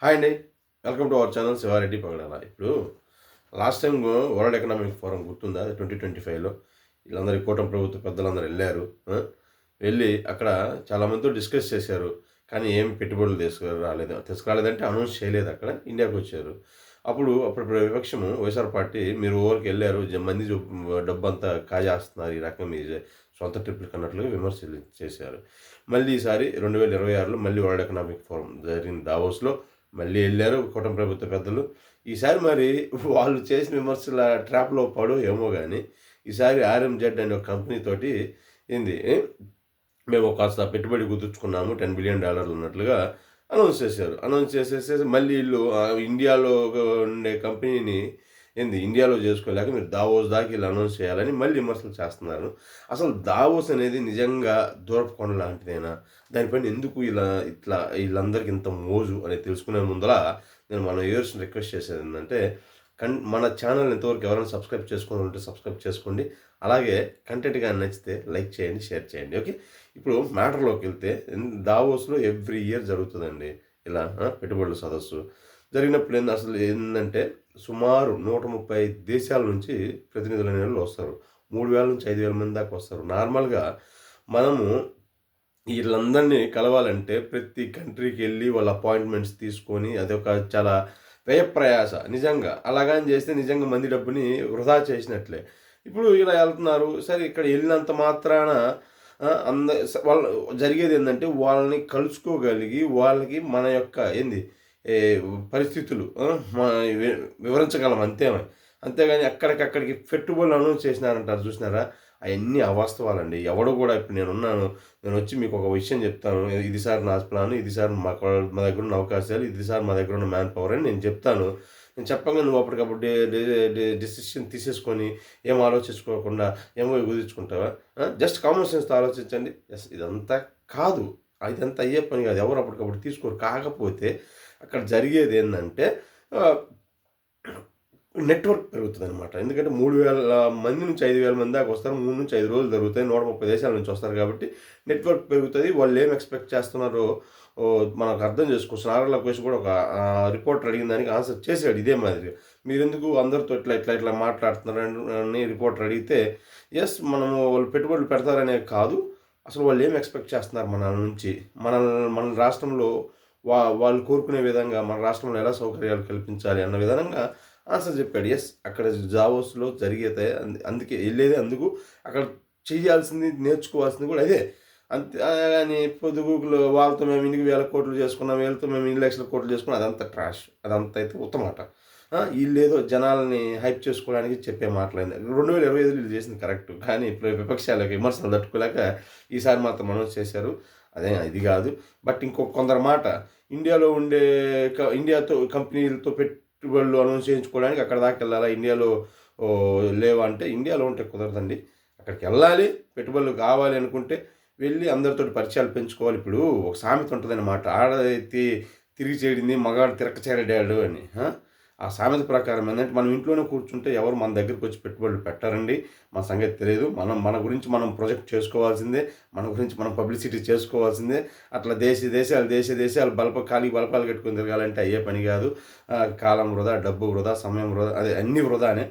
Hi అండి. Welcome to our channel Shiva Reddy Pagadala. ఇప్పుడు last time world economic forum గుర్తుందా? 2025లో వీళ్ళందరూ కూటమి ప్రభుత్వ పెద్దలందరూ వెళ్ళారు. వెళ్ళి అక్కడ చాలామందితో డిస్కస్ చేశారు. కానీ ఏం పెట్టుబడులు తీసుకురాలేదంటే అనౌన్స్ చేయలేదు. అక్కడ ఇండియాకి వచ్చారు. అప్పుడు విపక్షము వైఎస్ఆర్ పార్టీ మీరు ఊరికి వెళ్ళారు, మంది డబ్బంతా కాజేస్తున్నారు, ఈ రకంగా మీ సొంత ట్రిప్పులకి అన్నట్లుగా విమర్శలు చేశారు. మళ్ళీ ఈసారి 2026లో మళ్ళీ వరల్డ్ ఎకనామిక్ ఫోరం జరిగింది దావోస్లో. మళ్ళీ వెళ్ళారు కూటమి ప్రభుత్వ పెద్దలు. ఈసారి మరి వాళ్ళు చేసిన విమర్శల ట్రాప్లో పడో ఏమో కానీ ఈసారి ఆర్ఎంజెడ్ అనే ఒక కంపెనీ తోటి ఏంది మేము కాస్త పెట్టుబడి కుదుర్చుకున్నాము $10 బిలియన్ అన్నట్లుగా అనౌన్స్ చేశారు. అనౌన్స్ చేసేసి మళ్ళీ వీళ్ళు ఇండియాలో ఉండే కంపెనీని ఇండియాలో చేసుకోలేక మీరు దావోస్ దాకా వీళ్ళు అనౌన్స్ చేయాలని మళ్ళీ విమర్శలు చేస్తున్నారు. అసలు దావోస్ అనేది నిజంగా దూరపు కొండ లాంటిదేనా? దానిపైన ఎందుకు ఇట్లా వీళ్ళందరికీ ఇంత మోజు అనేది తెలుసుకునే ముందర నేను మన వ్యూవర్స్ని రిక్వెస్ట్ చేసేది ఏంటంటే, మన ఛానల్ ఇంతవరకు ఎవరైనా సబ్స్క్రైబ్ చేసుకుని ఉంటే సబ్స్క్రైబ్ చేసుకోండి. అలాగే కంటెంట్ కానీ నచ్చితే లైక్ చేయండి, షేర్ చేయండి. ఓకే, ఇప్పుడు మ్యాటర్లోకి వెళ్తే దావోస్లో ఎవ్రీ ఇయర్ జరుగుతుందండి ఇలా పెట్టుబడుల సదస్సు. జరిగినప్పుడు అసలు ఏంటంటే సుమారు 135 దేశాల నుంచి ప్రతినిధులు అనేవాళ్ళు వస్తారు. 3000 నుంచి 5000 మంది దాకా వస్తారు. నార్మల్గా మనము వీళ్ళందరినీ కలవాలంటే ప్రతి కంట్రీకి వెళ్ళి వాళ్ళ అపాయింట్మెంట్స్ తీసుకొని అదొక చాలా వ్యయప్రయాస. నిజంగా అలాగని చేస్తే నిజంగా మంది డబ్బుని వృధా చేసినట్లే. ఇప్పుడు ఇలా వెళ్తున్నారు సరే, ఇక్కడ వెళ్ళినంత మాత్రాన వాళ్ళు జరిగేది ఏంటంటే వాళ్ళని కలుసుకోగలిగి వాళ్ళకి మన యొక్క పరిస్థితులు వివరించగలం అంతేగాని అక్కడికక్కడికి పెట్టుబడులు అనౌన్స్ చేసినారంటారు చూసినారా, అవన్నీ అవాస్తవాలండి. ఎవడు కూడా ఇప్పుడు నేను వచ్చి మీకు ఒక విషయం చెప్తాను, ఇది సార్ నా ప్లాన్, ఇది సార్ మా దగ్గర ఉన్న అవకాశాలు, ఇది సార్ మా దగ్గర ఉన్న మ్యాన్ పవర్ అని నేను చెప్తాను. నేను చెప్పంగా నువ్వు అప్పటికప్పుడు డెసిషన్ తీసేసుకొని ఏం ఆలోచించుకోకుండా ఏమో కుదుర్చుకుంటావా? జస్ట్ కామన్ సెన్స్తో ఆలోచించండి. ఇదంతా కాదు, ఇదంతా అయ్యే పని కాదు. ఎవరు అప్పటికప్పుడు తీసుకోరు. కాకపోతే అక్కడ జరిగేది ఏంటంటే నెట్వర్క్ పెరుగుతుంది అనమాట. ఎందుకంటే 3000 మంది నుంచి 5000 మంది దాకా వస్తారు. 3 నుంచి 5 రోజులు జరుగుతాయి. 130 దేశాల నుంచి వస్తారు కాబట్టి నెట్వర్క్ పెరుగుతుంది. వాళ్ళు ఏం ఎక్స్పెక్ట్ చేస్తున్నారో మనకు అర్థం చేసుకోవచ్చు. నారా లోకేష్ కూడా ఒక రిపోర్టర్ అడిగిన దానికి ఆన్సర్ చేసాడు ఇదే మాదిరి. మీరెందుకు అందరితో ఇట్లా మాట్లాడుతున్నారని రిపోర్టర్ అడిగితే, మనము వాళ్ళు పెట్టుబడులు పెడతారనే కాదు, అసలు వాళ్ళు ఏం ఎక్స్పెక్ట్ చేస్తున్నారు మన నుంచి, మన రాష్ట్రంలో వాళ్ళు కోరుకునే విధంగా మన రాష్ట్రంలో ఎలా సౌకర్యాలు కల్పించాలి అన్న విధంగా ఆన్సర్ చెప్పాడు. అక్కడ జావోస్లో జరిగేదే అందుకే వెళ్ళేదే అందుకు. అక్కడ చేయాల్సింది నేర్చుకోవాల్సింది కూడా అదే. కానీ పొద్దుగూకులు వాళ్ళతో మేము ఇన్ని 1000 కోట్లు చేసుకున్నాం, వీళ్ళతో మేము 2 లక్షల కోట్లు చేసుకున్నాం, అదంతా ట్రాష్. అదంతా అయితే ఉత్తమాట. వీళ్ళేదో జనాలని హైప్ చేసుకోవడానికి చెప్పే మాటలైంది. 2025 వీళ్ళు చేసింది కరెక్ట్. కానీ ఇప్పుడు విపక్షాలకు విమర్శలు తట్టుకోలేక ఈసారి మాత్రం అనౌన్స్ చేశారు. అదే ఇది కాదు. బట్ కొందరు మాట ఇండియాతో కంపెనీలతో పెట్టుబడులు అనౌన్స్ చేయించుకోవడానికి అక్కడ దాకా వెళ్ళాలా, ఇండియాలో లేవంటే ఇండియాలో ఉంటే కుదరదండి. అక్కడికి వెళ్ళాలి, పెట్టుబడులు కావాలి అనుకుంటే వెళ్ళి అందరితో పరిచయాలు పెంచుకోవాలి. ఇప్పుడు ఒక సామెత ఉంటుందన్నమాట, ఆడైతే తిరిగి చేడింది మగాడు తిరక్క చేరడాడు అని. ఆ సామెత ప్రకారం ఏంటంటే మనం ఇంట్లోనే కూర్చుంటే ఎవరు మన దగ్గరికి వచ్చి పెట్టుబడులు పెట్టారండి. మన సంగతి తెలియదు. మన గురించి మనం ప్రొజెక్ట్ చేసుకోవాల్సిందే, మన గురించి మనం పబ్లిసిటీ చేసుకోవాల్సిందే. అట్లా దేశాలు బలపాలు కట్టుకుని తిరగాలంటే అయ్యే పని కాదు. కాలం వృధా, డబ్బు వృధా, సమయం వృధా, అదే అన్ని వృధానే.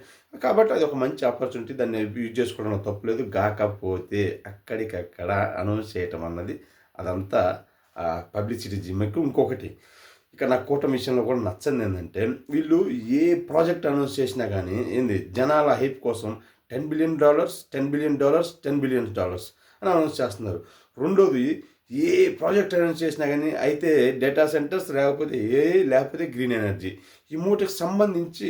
కాబట్టి అది ఒక మంచి ఆపర్చునిటీ, దాన్ని యూజ్ చేసుకోవడంలో తప్పులేదు. కాకపోతే అక్కడికక్కడ అనౌన్స్ చేయటం అన్నది అదంతా పబ్లిసిటీ జిమ్మెక్కు. ఇంకొకటి ఇక నా కూటమి విషయంలో కూడా నచ్చంది ఏంటంటే, వీళ్ళు ఏ ప్రాజెక్ట్ అనౌన్స్ చేసినా కానీ జనాల హైప్ కోసం $10 బిలియన్ $10 బిలియన్ $10 బిలియన్ అని అనౌన్స్ చేస్తున్నారు. రెండోది, ఏ ప్రాజెక్ట్ అనౌన్స్ చేసినా కానీ అయితే డేటా సెంటర్స్ లేకపోతే గ్రీన్ ఎనర్జీ, ఈ మూటికి సంబంధించి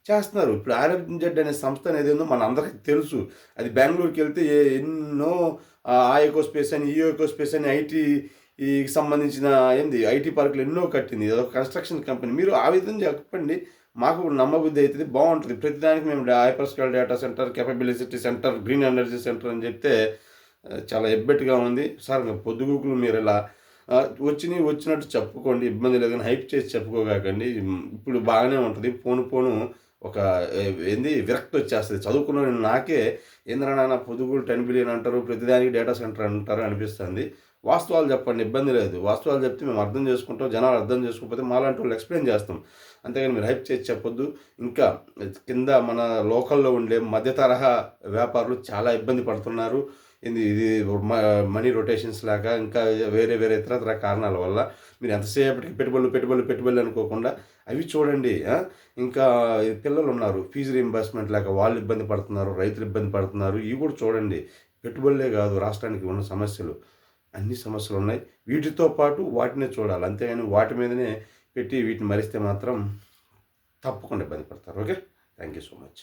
చేస్తున్నారు. ఇప్పుడు ఆర్ఎంజెడ్ అనే సంస్థ అనేది ఏందో మన అందరికీ తెలుసు. అది బెంగళూరుకి వెళ్తే ఎన్నో ఆ ఎకోస్పేస్ అని, ఈ ఎకోస్పేస్ అని, ఈ సంబంధించిన ఐటీ పార్కులు ఎన్నో కట్టింది. అదొక కన్స్ట్రక్షన్ కంపెనీ. మీరు ఆ విధంగా చెప్పండి, మాకు నమ్మబుద్ధి అవుతుంది, బాగుంటుంది. ప్రతిదానికి మేము hyper scale data centre, capability centre, green energy centre అని చెప్తే చాలా ఎబ్బెట్టుగా ఉంది. సార్ పొద్దుగూకులు మీరు ఇలా వచ్చినట్టు చెప్పుకోండి, ఇబ్బంది లేదు, కానీ హైప్ చేసి చెప్పుకోకండి. ఇప్పుడు బాగానే ఉంటుంది. పోను ఒక విరక్తి వచ్చేస్తుంది. చదువుకున్న నాకే నాన్న పొద్దుగూలు $10 బిలియన్ అంటారు, ప్రతిదానికి డేటా సెంటర్ అంటారు అనిపిస్తుంది. వాస్తవాలు చెప్పండి, ఇబ్బంది లేదు. వాస్తవాలు చెప్తే మేము అర్థం చేసుకుంటాం, జనాలు అర్థం చేసుకోకపోతే మాలాంటి వాళ్ళు ఎక్స్ప్లెయిన్ చేస్తాం. అంతేగాని మీరు హైప్ చేసి చెప్పొద్దు. ఇంకా కింద మన లోకల్‌లో ఉండే మధ్య తరహా వ్యాపారులు చాలా ఇబ్బంది పడుతున్నారు. ఇది మ మనీ రొటేషన్స్ లాగా ఇంకా వేరే వేరే ఇతరత్ర కారణాల వల్ల మీరు ఎంతసేపటికి పెట్టుబడులు అనుకోకుండా అవి చూడండి. ఇంకా పిల్లలున్నారు, ఫీజు రీయింబర్స్‌మెంట్ లేక వాళ్ళు ఇబ్బంది పడుతున్నారు, రైతులు ఇబ్బంది పడుతున్నారు. ఇవి కూడా చూడండి. పెట్టుబడులే కాదు రాష్ట్రానికి ఉన్న సమస్యలు. అన్ని సమస్యలున్నాయి. వీటితో పాటు వాటినే చూడాలి. అంతేగాని వాటి మీదనే పెట్టి వీటిని మరిస్తే మాత్రం తప్పకుండా ఇబ్బంది పడతారు. Okay. Thank you so much.